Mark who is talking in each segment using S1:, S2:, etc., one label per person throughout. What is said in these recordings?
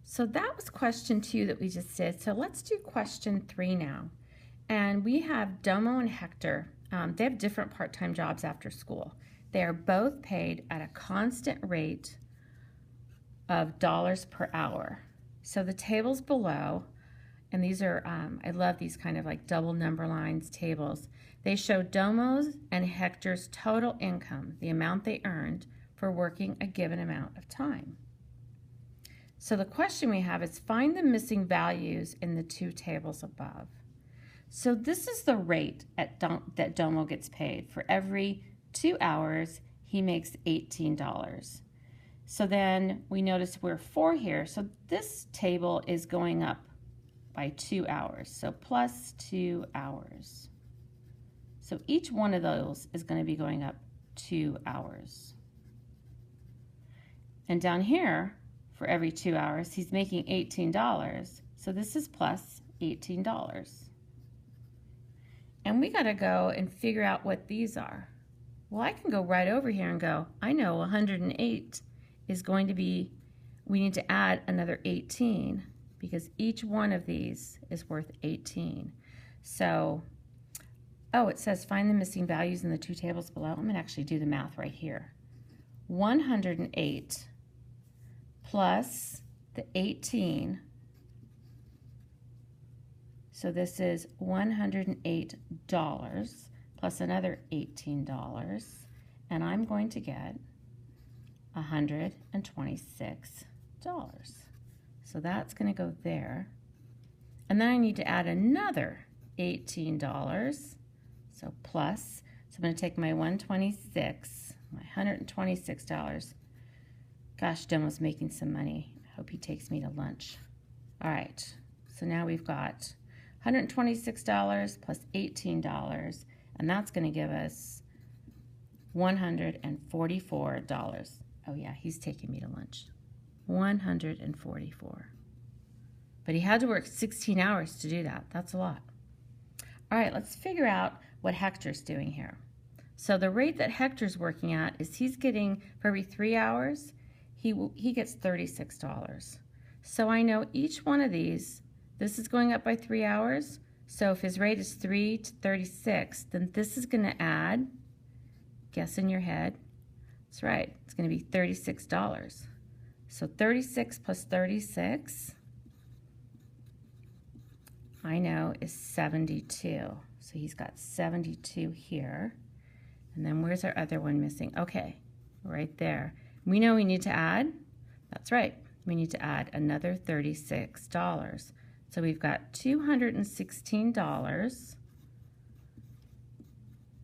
S1: So that was question 2 that we just did. So let's do question 3 now. And we have Domo and Hector. They have different part-time jobs after school. They are both paid at a constant rate of dollars per hour. So the tables below, and these are, I love these kind of like double number lines tables. They show Domo's and Hector's total income, the amount they earned for working a given amount of time. So the question we have is find the missing values in the two tables above. So this is the rate that Domo gets paid. For every 2 hours, he makes $18. So then we notice we're 4 here. So this table is going up by 2 hours. So plus 2 hours. So each one of those is going to be going up 2 hours. And down here, for every 2 hours, he's making $18. So this is plus $18. And we got to go and figure out what these are. Well, I can go right over here and go, I know 108 is going to be, we need to add another 18 because each one of these is worth 18. So, oh, it says find the missing values in the two tables below. I'm going to actually do the math right here. 108 plus the 18. So this is $108 plus another $18, and I'm going to get $126. So that's going to go there. And then I need to add another $18. So plus, so I'm going to take my $126, my $126. Gosh, Domo's making some money. I hope he takes me to lunch. All right, so now we've got $126 plus $18, and that's going to give us $144. Oh yeah, he's taking me to lunch. 144. But he had to work 16 hours to do that. That's a lot. All right, let's figure out what Hector's doing here. So the rate that Hector's working at is he's getting, for every 3 hours, he gets $36. So I know each one of these, this is going up by 3 hours. So if his rate is 3 to 36, then this is going to add, guess in your head, that's right, it's going to be $36. So 36 plus 36, I know, is 72. So he's got 72 here. And then where's our other one missing? Okay, right there. We know we need to add, that's right, we need to add another $36. So we've got $216,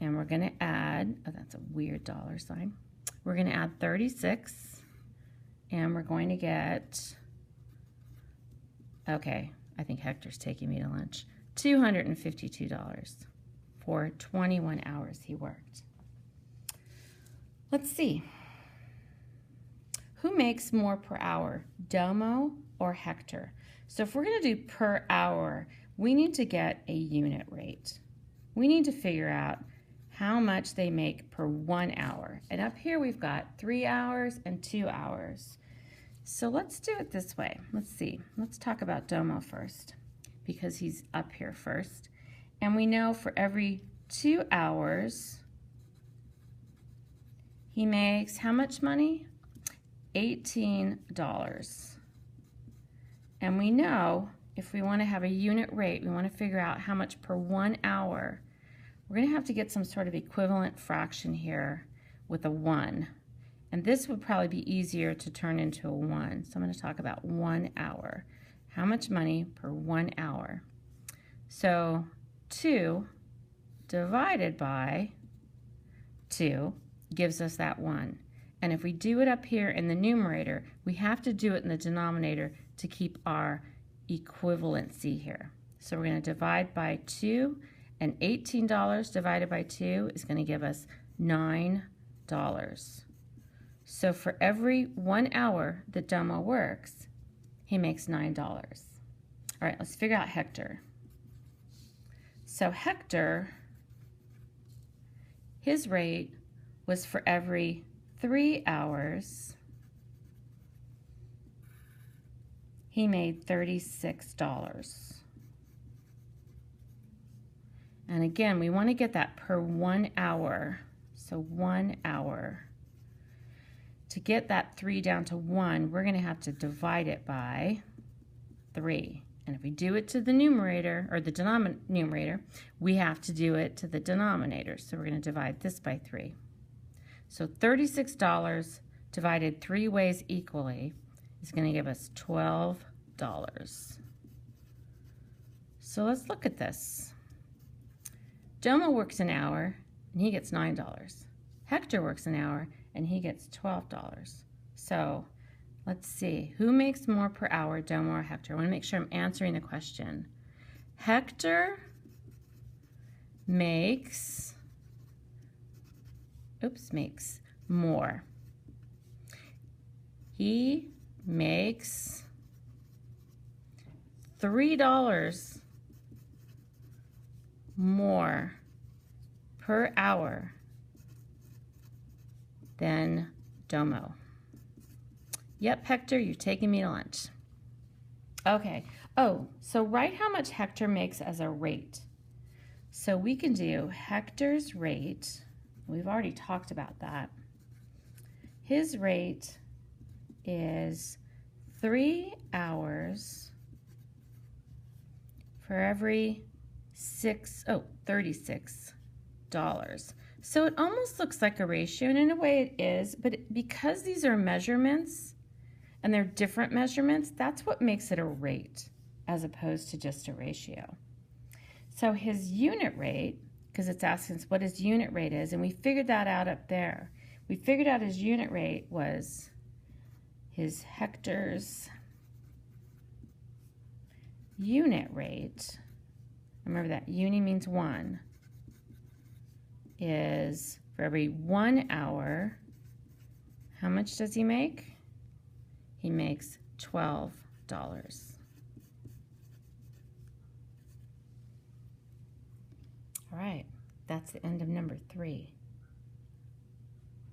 S1: and we're going to add, oh, that's a weird dollar sign. We're going to add 36, and we're going to get, okay, I think Hector's taking me to lunch, $252 for 21 hours he worked. Let's see. Who makes more per hour, Domo or Hector? So if we're going to do per hour, we need to get a unit rate. We need to figure out how much they make per 1 hour. And up here we've got 3 hours and 2 hours. So let's do it this way. Let's see. Let's talk about Domo first because he's up here first. And we know for every 2 hours, he makes how much money? $18. And we know if we want to have a unit rate, we want to figure out how much per 1 hour. We're going to have to get some sort of equivalent fraction here with a 1. And this would probably be easier to turn into a 1. So I'm going to talk about 1 hour. How much money per 1 hour? So 2 divided by 2 gives us that 1. And if we do it up here in the numerator, we have to do it in the denominator to keep our equivalency here. So we're going to divide by 2, and $18 divided by 2 is going to give us $9. So for every 1 hour that Domo works, he makes $9. All right, let's figure out Hector. So Hector, his rate was for every 3 hours, he made $36. And again, we want to get that per 1 hour. So 1 hour. To get that 3 down to 1, we're going to have to divide it by 3. And if we do it to the numerator, or the denominator, we have to do it to the denominator. So we're going to divide this by 3. So $36 divided 3 ways equally is going to give us $12. So let's look at this. Domo works an hour, and he gets $9. Hector works an hour, and he gets $12. So let's see, who makes more per hour, Domo or Hector? I want to make sure I'm answering the question. Hector makes more. He makes $3 more per hour than Domo. Yep, Hector, you're taking me to lunch. Okay. Oh, so write how much Hector makes as a rate. So we can do Hector's rate. We've already talked about that. His rate is 3 hours for every $36. So it almost looks like a ratio, and in a way it is, but because these are measurements and they're different measurements, that's what makes it a rate as opposed to just a ratio. So his unit rate, because it's asking us what his unit rate is, and we figured that out up there. We figured out his unit rate was his Hector's unit rate. Remember that uni means 1. Is for every 1 hour, how much does he make? He makes $12. All right, that's the end of number 3.